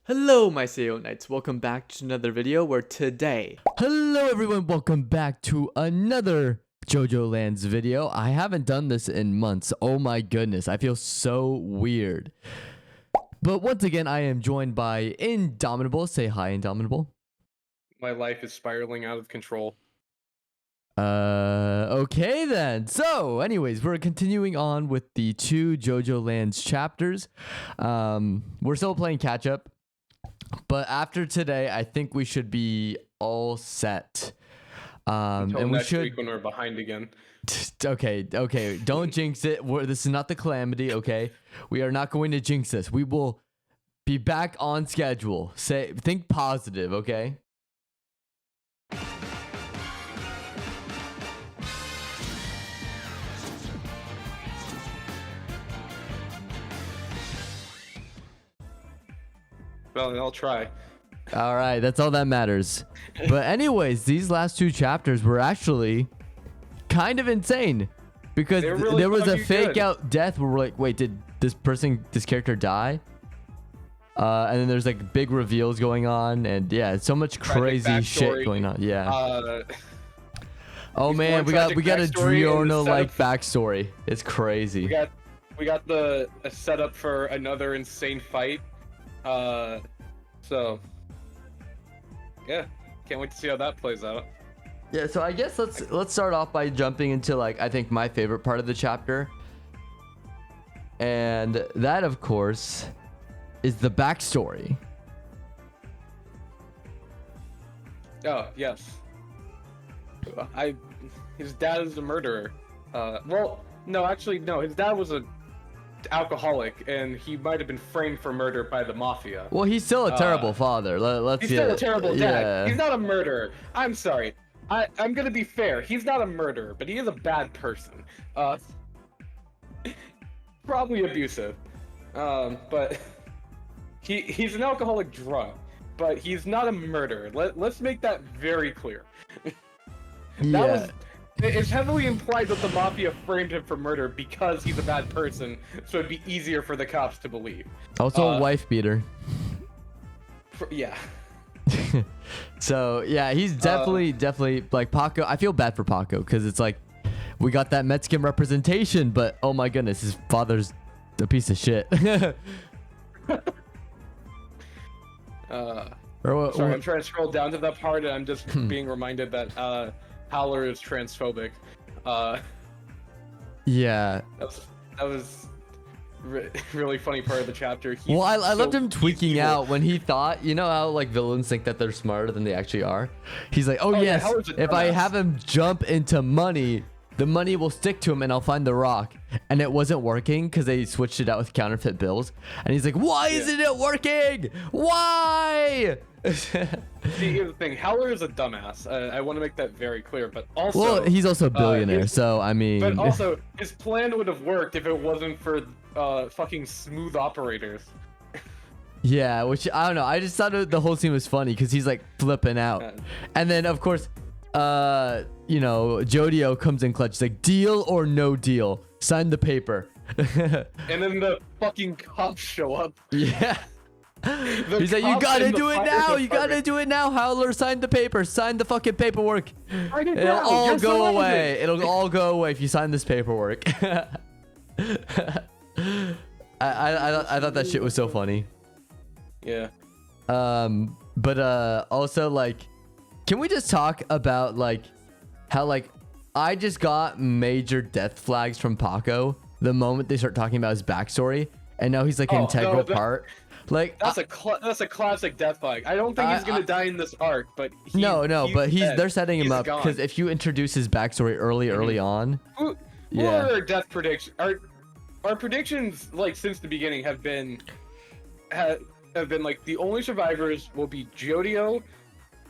Hello my Seyorias, welcome back to another video where today... Hello everyone, welcome back to another Jojolands video. I haven't done this in months. Oh my goodness, I feel so weird. But once again, I am joined by Indomitable. Say hi, Indomitable. My life is spiraling out of control. Okay then. So, anyways, we're continuing on with the two Jojolands chapters. We're still playing Ketchup. But after today, I think we should be all set. Until and we next should week when we're behind again. Okay, don't jinx it. This is not the calamity, okay? We are not going to jinx this. We will be back on schedule. Think positive, okay? Well, I'll try. All right, that's all that matters. But anyways, these last two chapters were actually kind of insane because really there was a fake good. out death where we're like, wait, did this character die? And then there's like big reveals going on, and yeah, so much crazy shit going on. Yeah. Oh man, we got a Driono like backstory. It's crazy. We got the setup for another insane fight. So yeah, can't wait to see how that plays out. Yeah, so I guess let's start off by jumping into like I think my favorite part of the chapter. And that of course is the backstory. Oh, yes. His dad is a murderer. Well, no, actually no, his dad was an alcoholic and he might have been framed for murder by the mafia. Well, he's still a terrible father. He's still a terrible dad. Yeah. He's not a murderer. I'm sorry. I'm gonna be fair. He's not a murderer, but he is a bad person. Probably abusive. But he's an alcoholic drunk, but he's not a murderer. Let's make that very clear. It's heavily implied that the mafia framed him for murder because he's a bad person, so it'd be easier for the cops to believe. Also a wife beater. Yeah. So yeah, he's definitely like Paco. I feel bad for Paco because it's like we got that Mexican representation, but oh my goodness, his father's a piece of shit. Sorry, I'm trying to scroll down to that part, and I'm just being reminded that Howler is transphobic. Yeah. That was really funny part of the chapter. Well, I loved him tweaking out when he thought, you know how like villains think that they're smarter than they actually are? He's like, oh yes, yeah, if I have him jump into money, the money will stick to him and I'll find the rock. And it wasn't working because they switched it out with counterfeit bills. And he's like, why isn't it working? Why? See, here's the thing. Howler is a dumbass. I want to make that very clear, but also... Well, he's also a billionaire, so I mean... But also, his plan would have worked if it wasn't for fucking smooth operators. Yeah, which, I don't know. I just thought the whole scene was funny because he's like flipping out. And then, of course, you know, Jodio comes in clutch. He's like, deal or no deal? Sign the paper. And then the fucking cops show up. Yeah. He's like, you gotta do it now. You gotta do it now. Howler, sign the paper. Sign the fucking paperwork. It'll all go away. It'll all go away if you sign this paperwork. I thought that shit was so funny. Yeah. But also like, can we just talk about like how like I just got major death flags from Paco the moment they start talking about his backstory, and now he's like an integral part. Like that's a classic death flag. I don't think he's gonna die in this arc, but they're setting him up because if you introduce his backstory early on. Who are our death predictions? Our predictions like since the beginning have been like the only survivors will be Jodio,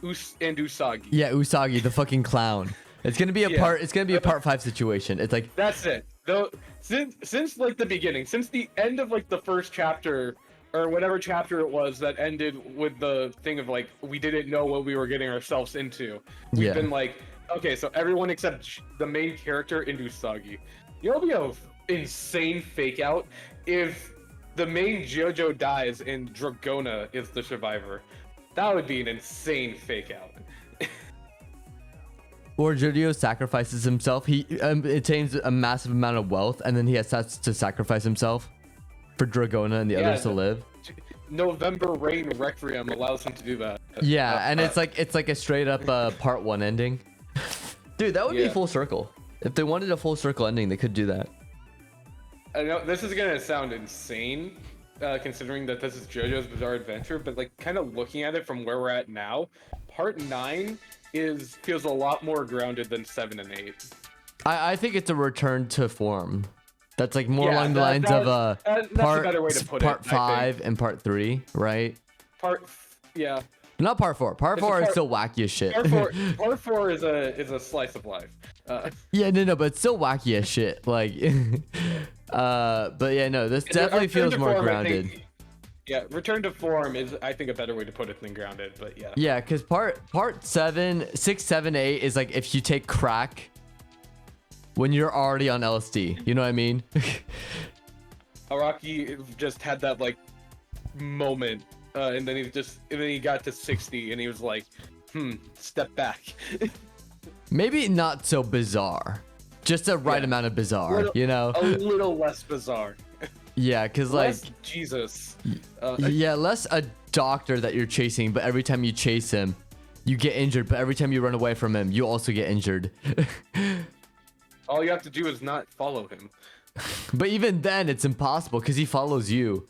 and Usagi. Yeah, Usagi, the fucking clown. It's gonna be a part. It's gonna be a part 5 situation. It's like that's it. Though since like the beginning, since the end of like the first chapter or whatever chapter it was that ended with the thing of like we didn't know what we were getting ourselves into. We've been like, okay, so everyone except the main character and Usagi. You know, it'll be a insane fake out if the main JoJo dies and Dragona is the survivor. That would be an insane fake out. Or Jodio sacrifices himself. He attains a massive amount of wealth, and then he has to sacrifice himself for Dragona and the others to live. November Rain Requiem allows him to do that. Yeah, and it's like a straight up part 1 ending. Dude, that would be full circle. If they wanted a full circle ending, they could do that. I know this is gonna sound insane, considering that this is JoJo's Bizarre Adventure, but like kind of looking at it from where we're at now, part 9 feels a lot more grounded than 7 and 8. I think it's a return to form. That's like more along the lines of part 5 and part 3, right? Not part 4. Part 4 is still wacky as shit. Part 4 is a slice of life. Yeah, no, but it's still wacky as shit. Like, but yeah, no, this definitely feels more grounded. Return to form is, I think, a better way to put it than grounded, but yeah. Yeah, because part 7, 6, 7, 8 is like if you take crack when you're already on LSD. You know what I mean? Araki just had that like moment, and then he got to 60, and he was like, step back. Maybe not so bizarre, just the right amount of bizarre, you know? A little less bizarre. Yeah, because like Jesus. Less a doctor that you're chasing, but every time you chase him, you get injured. But every time you run away from him, you also get injured. All you have to do is not follow him. But even then, it's impossible because he follows you.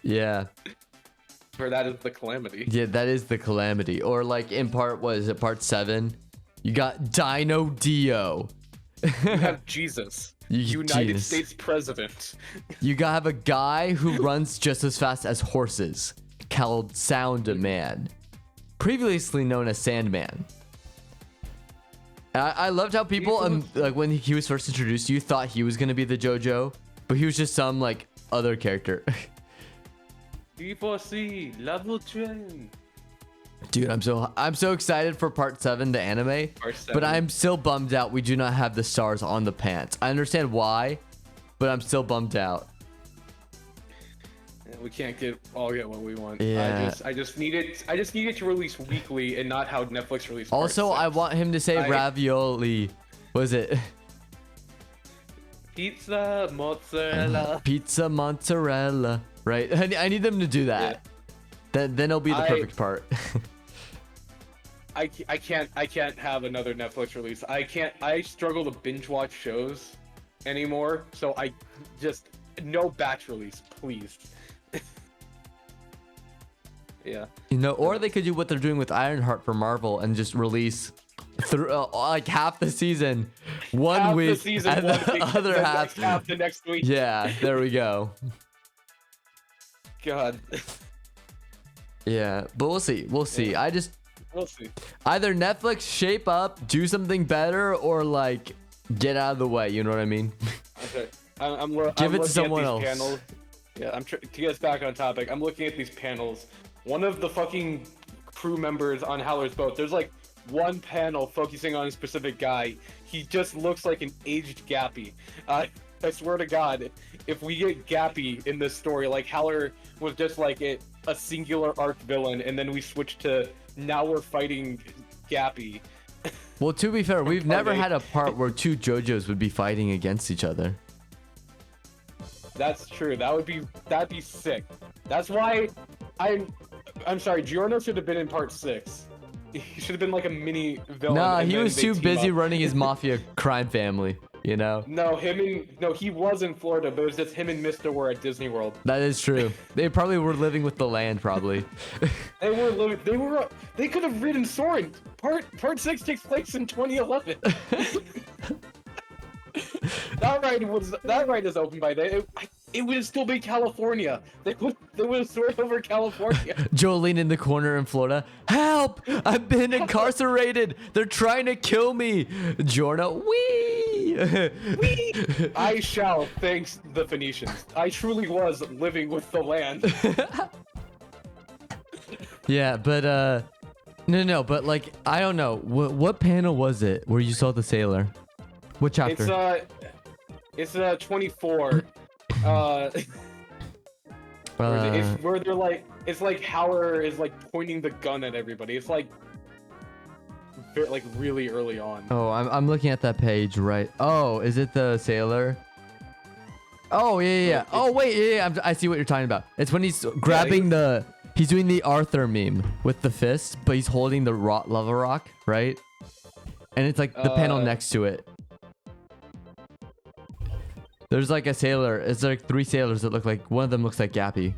Yeah. Or that is the calamity. Yeah, that is the calamity. Or like in part 7, you got Dino Dio. You have Jesus. United States president. You gotta have a guy who runs just as fast as horses, called Sound Man, previously known as Sandman. I loved how people, like when he was first introduced, you thought he was gonna be the JoJo, but he was just some like other character. D4C level 10. Dude, I'm so excited for part 7, the anime, but I'm still bummed out we do not have the stars on the pants. I understand why, but I'm still bummed out. We can't get what we want. Yeah. I just need it to release weekly and not how Netflix released. Also, I want him to say ravioli. What is it? Pizza mozzarella. Pizza mozzarella. Right. I need them to do that. Yeah. Then it'll be the perfect part. I can't have another Netflix release. I struggle to binge watch shows anymore, so I just no batch release, please. Yeah. You know, or they could do what they're doing with Ironheart for Marvel and just release through like half the season one week, and the other half the next week. Yeah, there we go. God. Yeah, but we'll see. We'll see. Yeah. We'll see. Either Netflix shape up, do something better, or like get out of the way. You know what I mean? Okay. Give it to someone else. Panels. Yeah, to get us back on topic. I'm looking at these panels. One of the fucking crew members on Howler's boat. There's like one panel focusing on a specific guy. He just looks like an aged Gappy. I swear to God, if we get Gappy in this story, like Howler was just like a singular arc villain, and then we switch to now we're fighting Gappy. Well, to be fair, we've never had a part where two JoJos would be fighting against each other. That's true. That'd be sick. That's why I'm sorry. Giorno should have been in part 6. He should have been like a mini villain. Nah, he was too busy running his mafia crime family. You know? No, he was in Florida, but it was just him and Mister were at Disney World. That is true. They probably were living with the land, probably. They could have ridden Soren. Part 6 takes place in 2011. That ride is open by then. It would still be California. They would have soared over California. Jolene in the corner in Florida. Help! I've been incarcerated. They're trying to kill me. Giorno, wee! Wee! I shall, thanks the Phoenicians. I truly was living with the land. Yeah, but no, but like I don't know. What panel was it where you saw the sailor? What chapter? It's 24. Where they're like, it's like Howler is like pointing the gun at everybody. It's like really early on. Oh, I'm looking at that page, right? Oh, is it the sailor? Oh, yeah. Oh, wait, yeah. I see what you're talking about. It's when he's grabbing he's doing the Arthur meme with the fist, but he's holding the lava rock, right? And it's like the panel next to it. There's like a sailor. It's like 3 sailors that look like, one of them looks like Gappy.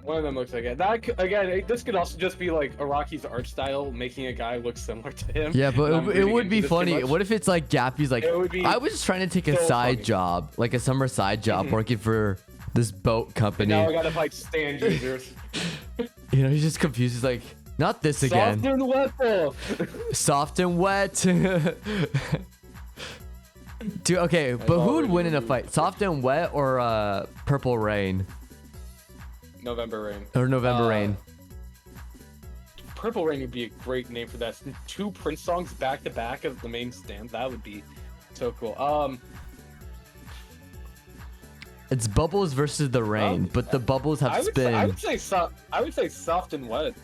One of them looks like it. That again, this could also just be like Araki's art style, making a guy look similar to him. Yeah, but it would be funny. What if it's like Gappy's like, I was just trying to take a side job, like a summer side job, working for this boat company. And now I gotta fight stand users. You know, he's just confused. He's like, not this again. Soft and wet, though. Soft and wet. Dude, okay, but who would win in a fight? Soft and wet or Purple Rain? November Rain. Or November Rain. Purple Rain would be a great name for that. 2 Prince songs back to back as the main stand. That would be so cool. It's Bubbles versus the Rain, but the Bubbles have spin. I would say soft and wet.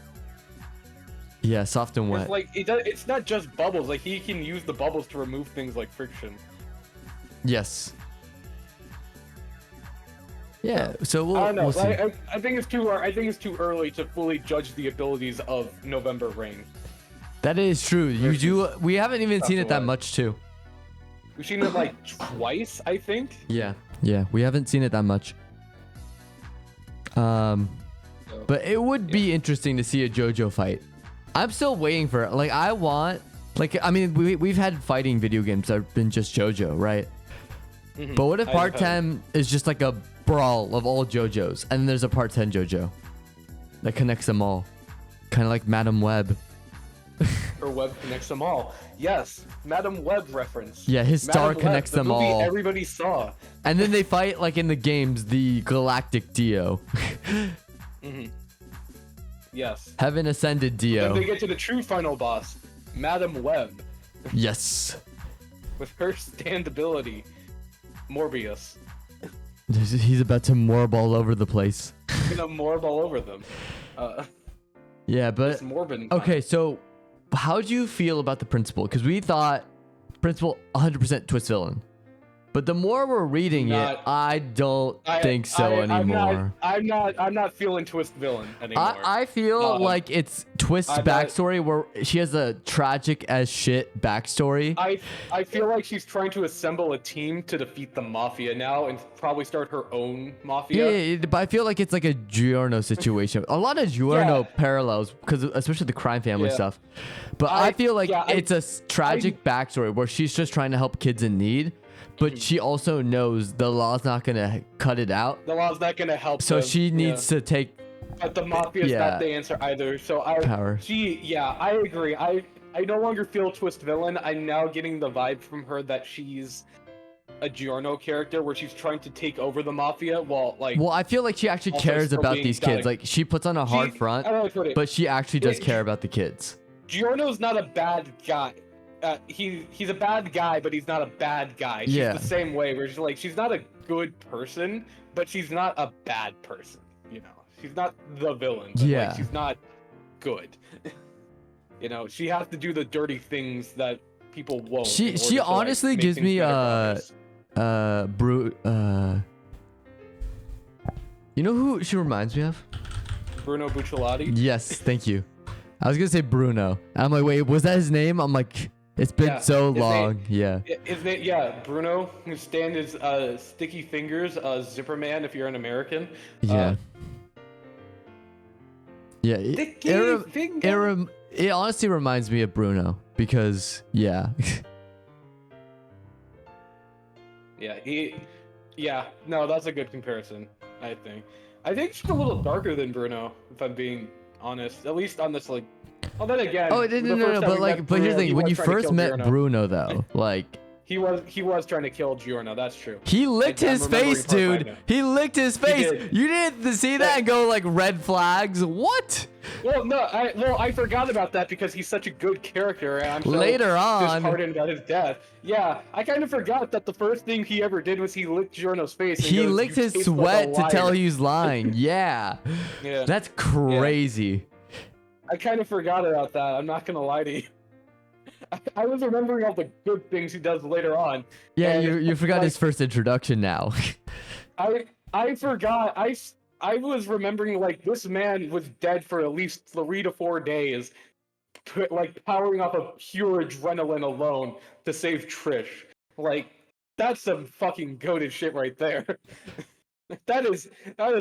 Yeah, soft and wet. Like it's not just bubbles. Like he can use the bubbles to remove things like friction. Yes. Yeah, so I don't know. we'll see. I think it's too. I think it's too early to fully judge the abilities of November Rain. That is true. We haven't even seen it that much too. We've seen it like twice, I think. Yeah, we haven't seen it that much. But it would be interesting to see a JoJo fight. I'm still waiting for it. Like I mean, we've had fighting video games that have been just JoJo, right? But what if Part 10 is just like a brawl of all JoJos, and then there's a Part 10 JoJo that connects them all, kind of like Madam Web. Her web connects them all. Yes, Madam Web reference. Yeah, his star connects them all. Everybody saw. And then they fight like in the games, the Galactic Dio. Yes. Heaven Ascended Dio. Then they get to the true final boss, Madam Web. Yes. With her stand ability, Morbius. He's about to morb all over the place. He's gonna morb all over them. Yeah, but it's morbid. Okay, so how do you feel about the principal? Because we thought principal 100% twist villain, but the more we're reading it, I don't think so anymore. I'm not feeling twist villain anymore. I feel like it's Twist's backstory where she has a tragic as shit backstory. I feel like she's trying to assemble a team to defeat the mafia now and probably start her own mafia. Yeah, but I feel like it's like a Giorno situation. A lot of Giorno parallels, because especially the crime family stuff. But I feel like it's a tragic backstory where she's just trying to help kids in need. But she also knows the law's not gonna cut it out. The law's not gonna help. So she needs to take. But the mafia's not the answer either. So I agree. I no longer feel twist villain. I'm now getting the vibe from her that she's a Giorno character where she's trying to take over the mafia while like. Well, I feel like she actually cares about these kids. Like she puts on a hard front, but she actually does care about the kids. Giorno's not a bad guy. He's a bad guy, but he's not a bad guy. She's the same way where she's not a good person, but she's not a bad person. You know, she's not the villain. But she's not good. You know, she has to do the dirty things that people won't. She honestly gives me you know who she reminds me of? Bruno Bucciolati. Yes, thank you. I was gonna say Bruno. I'm like, wait, was that his name? I'm like, it's been so long. Bruno, who stand his sticky fingers, Zipperman if you're an American. It honestly reminds me of Bruno because no, that's a good comparison. I think she's a little darker than Bruno, if I'm being honest. At least on this, like. Well, then again. Oh, no. But here's the thing: when you first met Bruno, though, like he was trying to kill Giorno. That's true. He licked I'm his remembering face, part right dude. now. He licked his face. did. You didn't see that and go like red flags. What? Well, no, I forgot about that because he's such a good character, and I'm so Later on. disheartened about his death. Yeah, I kind of forgot that the first thing he ever did was he licked Giorno's face. And He goes, licked "You his taste like a sweat to tell liar." he was lying. Yeah. Yeah. That's crazy. I kind of forgot about that. I'm not gonna lie to you. I was remembering all the good things he does later on. Yeah, and, you forgot like, his first introduction now. I forgot. I was remembering like this man was dead for at least 3 to 4 days, like powering off of pure adrenaline alone to save Trish. Like that's some fucking goated shit right there. That is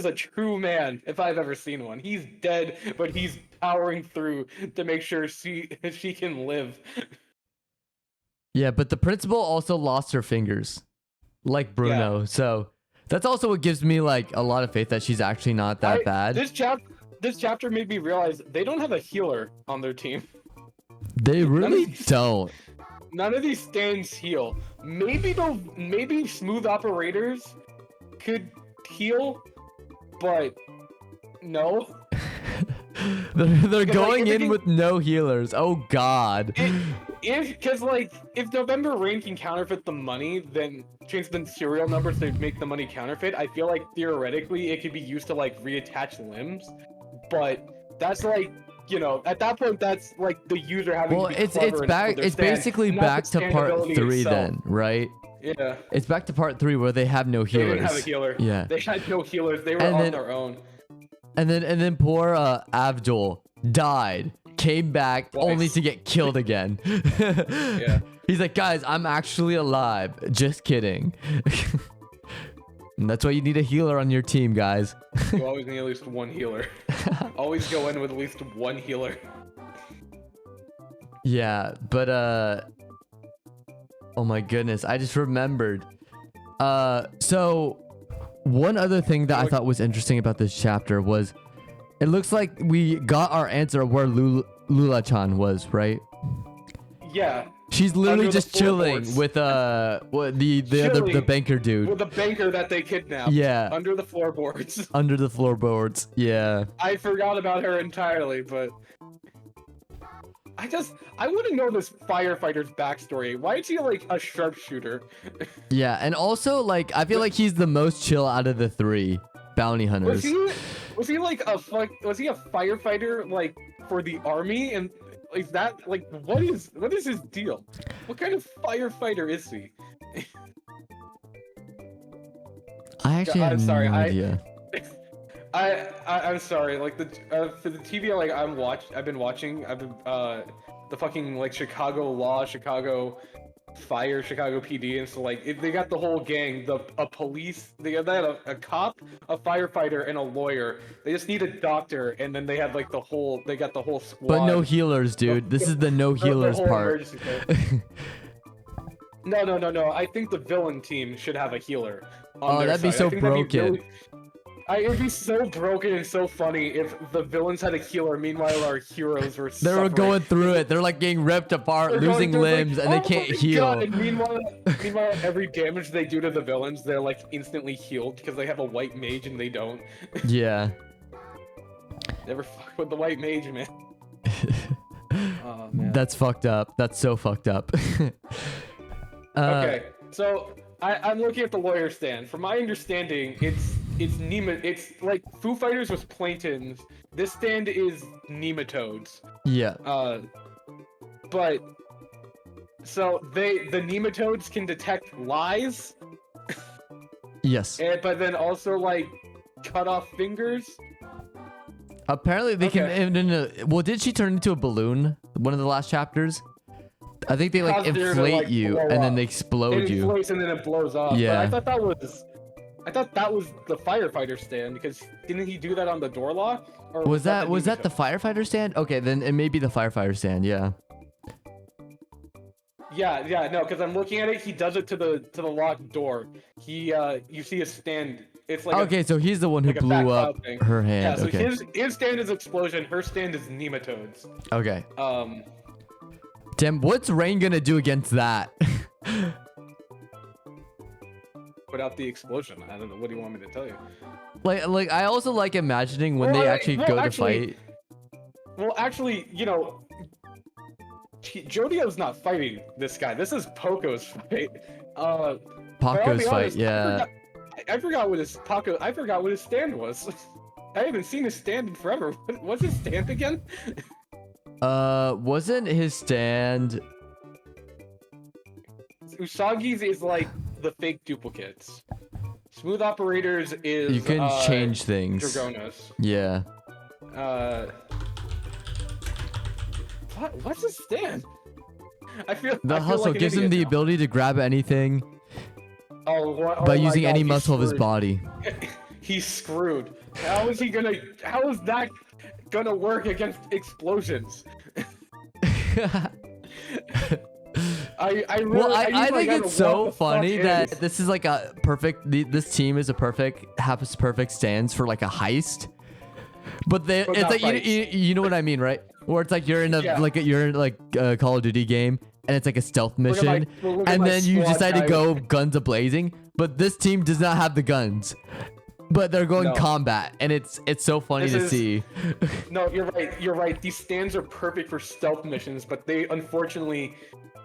a true man if I've ever seen one. He's dead, but he's powering through to make sure she can live. Yeah, but the principal also lost her fingers, like Bruno. So that's also what gives me like a lot of faith that she's actually not that bad. This chapter made me realize they don't have a healer on their team. They really don't. None of these stands heal. Maybe smooth operators could heal, but no. They're going like, in with no healers. Oh God. Because if November Rain can counterfeit the money, then change the serial numbers to make the money counterfeit. I feel like theoretically it could be used to like reattach limbs, but that's like, you know, at that point that's like the user having. Well, to be it's clever back. and It's understand, basically not back the to part standability 3 itself. then, right? Yeah. It's back to part 3 where they have no They healers. didn't have a healer. Yeah. They had no healers. They were And on then- their own. And then poor Abdul died, came back Twice. only to get killed again. Yeah. He's like, guys, I'm actually alive. Just kidding. And that's why you need a healer on your team, guys. You always need at least one healer. Always go in with at least one healer. Yeah, but oh my goodness, I just remembered. So one other thing that I thought was interesting about this chapter was it looks like we got our answer of where Lula-chan was, right? Yeah. She's literally Under the just chilling floorboards. with the Chilling banker dude. With the banker that they kidnapped. Yeah. Under the floorboards. Under the floorboards. Yeah. I forgot about her entirely, but I want to know this firefighter's backstory. Why is he like a sharpshooter? Yeah, and also like I feel like he's the most chill out of the 3 bounty hunters. Was he like was he a firefighter like for the army, and is that like what is his deal? What kind of firefighter is he? I actually have no idea. I'm sorry. Like for the TV I've been watching the fucking like Chicago Law, Chicago Fire, Chicago PD, and so like they got the whole gang, a police, they had a cop, a firefighter, and a lawyer. They just need a doctor, and then they had like the whole squad. But no healers, dude. This is the no healers whole part. emergency care. No. I think the villain team should have a healer. On Oh, their that'd be side. so I think that'd be broken. it would be so broken and so funny if the villains had a healer. Meanwhile, our heroes were. They were suffering. going through it. They're like getting ripped apart, They're losing going through, limbs, like, and they "Oh can't my heal. God," and meanwhile, every damage they do to the villains, they're like instantly healed because they have a white mage and they don't. Yeah. Never fuck with the white mage, man. Oh man. That's fucked up. That's so fucked up. Okay, so I'm looking at the lawyer stand. From my understanding, it's like Foo Fighters was plantains. This stand is nematodes. Yeah. But so the nematodes can detect lies, Yes. but then also like cut off fingers. Apparently they Okay. can. Well, did she turn into a balloon? One of the last chapters. I think they like Cause they're to, inflate like, you blow and then up. they It explode you. inflates and then it blows up. Yeah. But I thought that was the firefighter stand because didn't he do that on the door lock? Or Was that the nematode? firefighter stand? Okay, then it may be the firefighter stand. Yeah. Yeah, no, because I'm looking at it. He does it to the locked door. You see a stand. It's like Okay, so he's the one who like a back blew up cloud thing. her yeah. hand. So Okay. his stand is explosion. Her stand is nematodes. Okay. Um, Tim, what's Rain gonna do against that? put out the explosion. I don't know. What do you want me to tell you? Like I also like imagining when they actually go to fight. Well, actually, you know, Jodio's not fighting this guy. This is Poco's fight. Paco's fight, honest, yeah. I forgot what his stand was. I haven't seen his stand in forever. What's his stand again? Wasn't his stand? Usagi's is like the fake duplicates. Smooth Operators is You can change things. Dragonos. Yeah. What's his stand? I feel The I feel hustle like an gives him idiot the now. ability to grab anything Oh, by my using God, any he's muscle of his screwed. body. He's screwed. How is that gonna work against explosions? I think it's so funny that this is like a perfect. This team is a perfect stands for like a heist. But it's like you know what I mean, right? Where it's like you're in a Call of Duty game and it's like a stealth mission, and then you decide to go guns a blazing. But this team does not have the guns, but they're going combat, and it's so funny to see. No, you're right. You're right. These stands are perfect for stealth missions, but they unfortunately,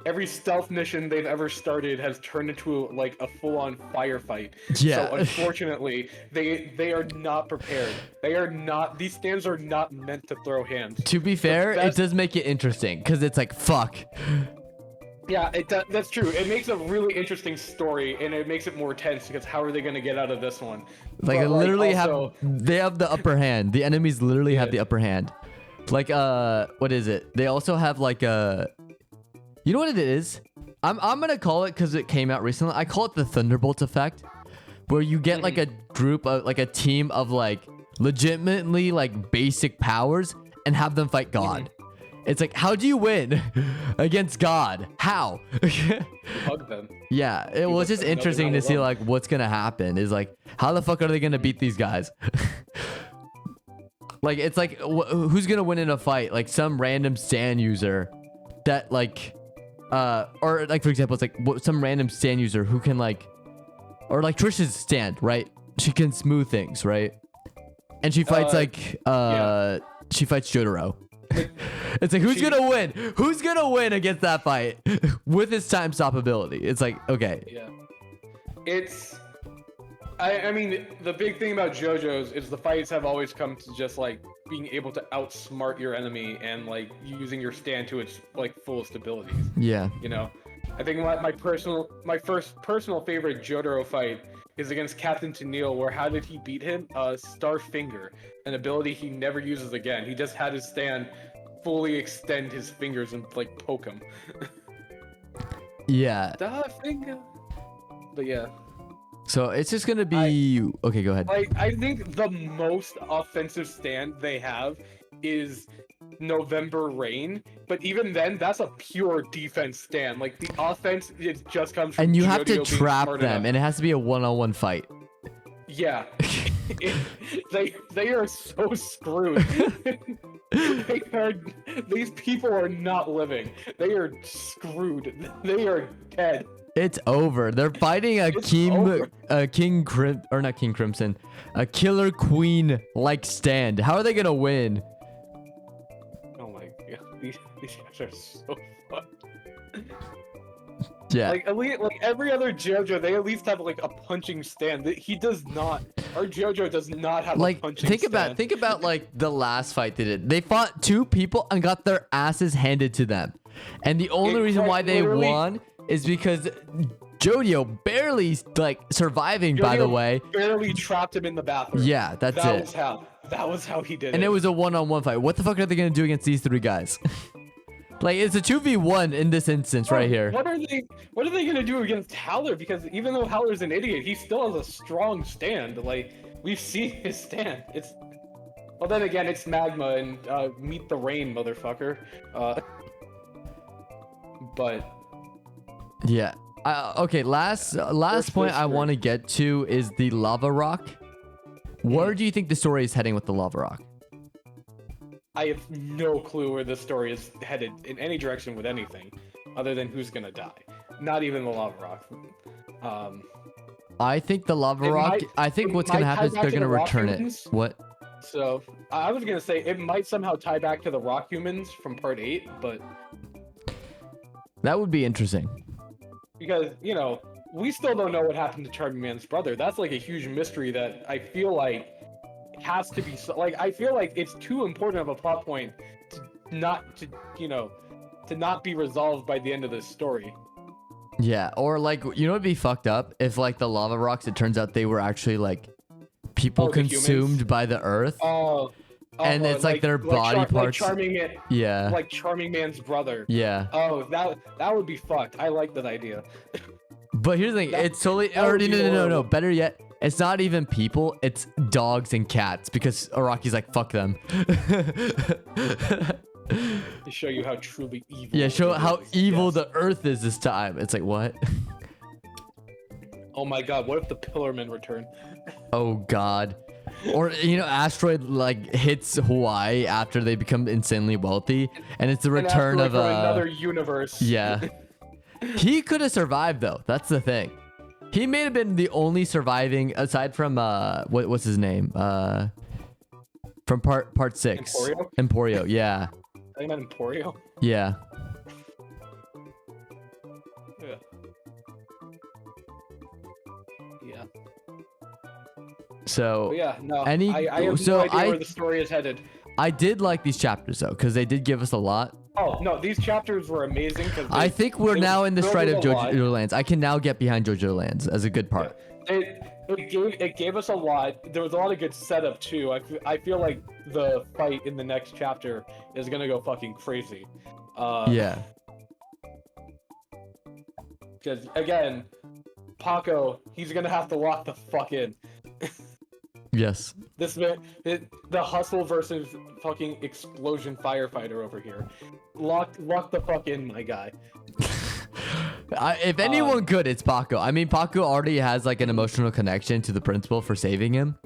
every stealth mission they've ever started has turned into like a full-on firefight. Yeah. So unfortunately, they are not prepared. They are not. These stands are not meant to throw hands. To be fair, it does make it interesting because it's like fuck. Yeah, that's true. It makes a really interesting story, and it makes it more tense because how are they going to get out of this one? Like But, it literally also, they have the upper hand. The enemies literally have the upper hand. Like what is it? They also have like you know what it is? I'm gonna call it because it came out recently. I call it the Thunderbolt effect, where you get like a group of like a team of like legitimately like basic powers and have them fight God. It's like, how do you win against God? How? hug them. Yeah, it was just interesting to see like what's gonna happen. Is like, how the fuck are they gonna beat these guys? Like, it's like, who's gonna win in a fight? Like some random stand user that like, or like for example, it's like some random stand user who can like, or like Trish's stand, right? She can smooth things, right? And she fights she fights Jotaro. It's like, who's gonna win? Who's gonna win against that fight with his time stop ability? It's like, okay. Yeah. I mean, the big thing about JoJo's is the fights have always come to just like being able to outsmart your enemy and like using your stand to its like fullest abilities. Yeah. You know, I think my first personal favorite Jotaro fight is against Captain Tennille, where how did he beat him? Star Finger, an ability he never uses again. He just had his stand fully extend his fingers and like poke him. Yeah. Star Finger. But yeah. So it's just gonna be okay. Go ahead. Like, I think the most offensive stand they have is November Rain, but even then, that's a pure defense stand. Like the offense, it just comes from and you Jodio have to being trap smart them, enough. and it has to be a one-on-one fight. Yeah, they are so screwed. These people are not living. They are screwed. They are dead. It's over. They're fighting a Killer Queen like stand. How are they gonna win? Oh my god, these guys are so fucked. Yeah. Like every other JoJo, they at least have like a punching stand. He does not. Our JoJo does not have a punching stand. Think about like the last fight they did. They fought two people and got their asses handed to them. And the only reason why they won is because Jodio barely like surviving, by the way. Barely trapped him in the bathroom. Yeah, that was how he did it. And it was a one-on-one fight. What the fuck are they gonna do against these three guys? Like, it's a 2v1 in this instance right here. What are they gonna do against Howler? Because even though Howler's an idiot, he still has a strong stand. Like, we've seen his stand. Well, then again, it's Magma and meet the rain, motherfucker. But yeah. Okay. Last point I want to get to is the lava rock. Where do you think the story is heading with the lava rock? I have no clue where this story is headed in any direction with anything, other than who's gonna die. Not even the lava rock. I think the lava It rock. might- I think it what's might gonna tie happen is back they're to gonna the rock return it. humans. What? So I was gonna say it might somehow tie back to the rock humans from part 8, but That would be interesting. because we still don't know what happened to Charming Man's brother. That's like a huge mystery that I feel like has to be like I feel like it's too important of a plot point to not be resolved by the end of this story. Yeah, or like it'd be fucked up if like the lava rocks. It turns out they were actually like people the humans? consumed by the earth. And it's like their body parts. Yeah. Like Charming Man's brother. Yeah. Oh, that would be fucked. I like that idea. But here's the thing, it's totally that would be no. horrible. Better yet, it's not even people, it's dogs and cats because Araki's like, fuck them. To show you how truly evil. Yeah, show it how is. evil Yes. the earth is this time. It's like, what? Oh my god, what if the Pillarmen return? Oh god. Or asteroid like hits Hawaii after they become insanely wealthy, and it's the And return after, of like, another universe. Yeah. He could have survived though. That's the thing. He may have been the only surviving aside from what's his name? From part 6. Emporio, yeah. I meant Emporio. Yeah. Yeah. Yeah. So But yeah, no. Any- I have so no idea I- where the story is headed. I did like these chapters though, because they did give us a lot. Oh no, these chapters were amazing because I think we're now in the stride of JoJo. Jojolands. I can now get behind Jojolands as a good part. It gave us a lot. There was a lot of good setup too. I feel like the fight in the next chapter is gonna go fucking crazy. Yeah. Because again, Paco, he's gonna have to lock the fuck in. Yes. This man, the hustle versus fucking explosion firefighter over here. Lock the fuck in, my guy. If anyone could, it's Paco. I mean, Paco already has like an emotional connection to the principal for saving him.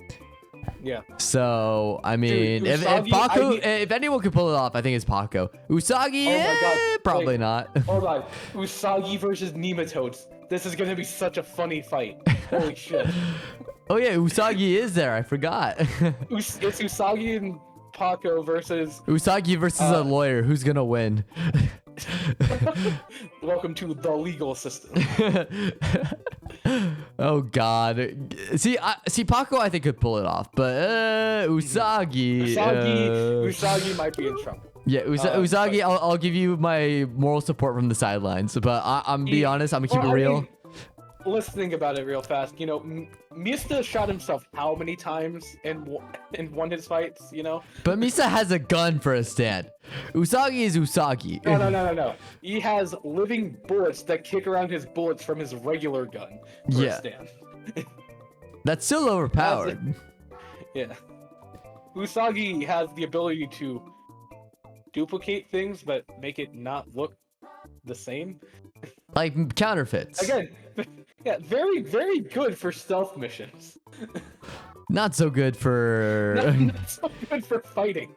Yeah. So I mean, Dude, if Usagi, Paco, if anyone could pull it off, I think it's Paco. Usagi, Oh my God. probably Wait. not. Hold on. Usagi versus Nematodes. This is gonna be such a funny fight. Holy shit. Oh yeah, Usagi is there. I forgot. It's Usagi and Paco versus. Usagi versus a lawyer. Who's gonna win? Welcome to the legal system. Oh God. See, Paco I think could pull it off, but Usagi. Usagi might be in trouble. Yeah, Usagi. I'll give you my moral support from the sidelines, but I'm be honest. I'm gonna keep it real. Let's think about it real fast. Mista shot himself how many times and won his fights? But Misa has a gun for a stand. Usagi is Usagi. No. He has living bullets that kick around his bullets from his regular gun for a stand. That's still overpowered. Yeah. Usagi has the ability to duplicate things but make it not look the same. Like counterfeits. Again, yeah, very, very good for stealth missions. Not so good for. Not so good for fighting.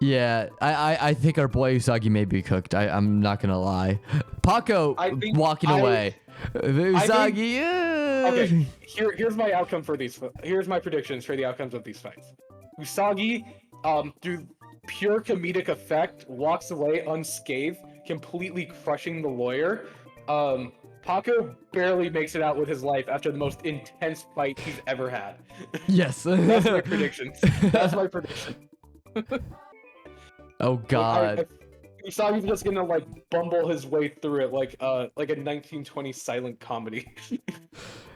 Yeah, I think our boy Usagi may be cooked. I'm not gonna lie. Paco walking away. Usagi. Okay, here's my outcome for these. Here's my predictions for the outcomes of these fights. Usagi, through pure comedic effect, walks away unscathed, completely crushing the lawyer. Paco barely makes it out with his life after the most intense fight he's ever had. Yes. That's my predictions. That's my prediction. Oh God. Usagi's just gonna like bumble his way through it like a 1920s silent comedy.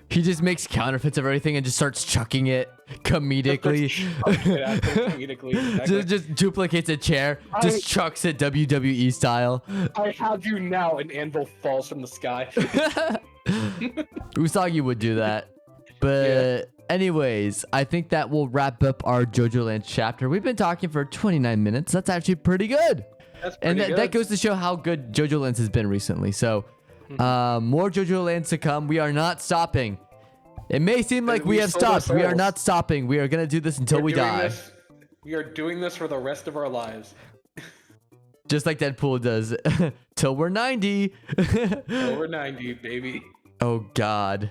He just makes counterfeits of everything and just starts chucking it comedically. Exactly. Just duplicates a chair, just chucks it WWE style. I have you now, an anvil falls from the sky. Usagi would do that. But anyways, I think that will wrap up our Jojolands chapter. We've been talking for 29 minutes. That's actually pretty good. That's pretty good. That goes to show how good Jojolands has been recently. So more Jojolands to come. We are not stopping. It may seem like we have stopped. We are not stopping. We are going to do this until we die. We are doing this for the rest of our lives. Just like Deadpool does. Till we're 90. Till we're 90, baby. Oh God.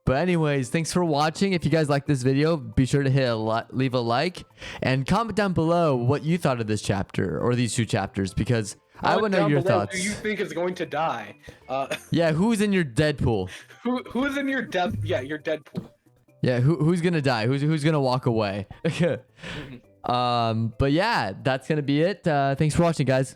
But anyways, thanks for watching. If you guys like this video, be sure to leave a like and comment down below what you thought of this chapter or these 2 chapters, because I want to know your thoughts. Who you think is going to die? Yeah, who's in your Deadpool? Who is in your death? Yeah, your Deadpool. Yeah, who's gonna die? Who's gonna walk away? But yeah, that's gonna be it. Thanks for watching, guys.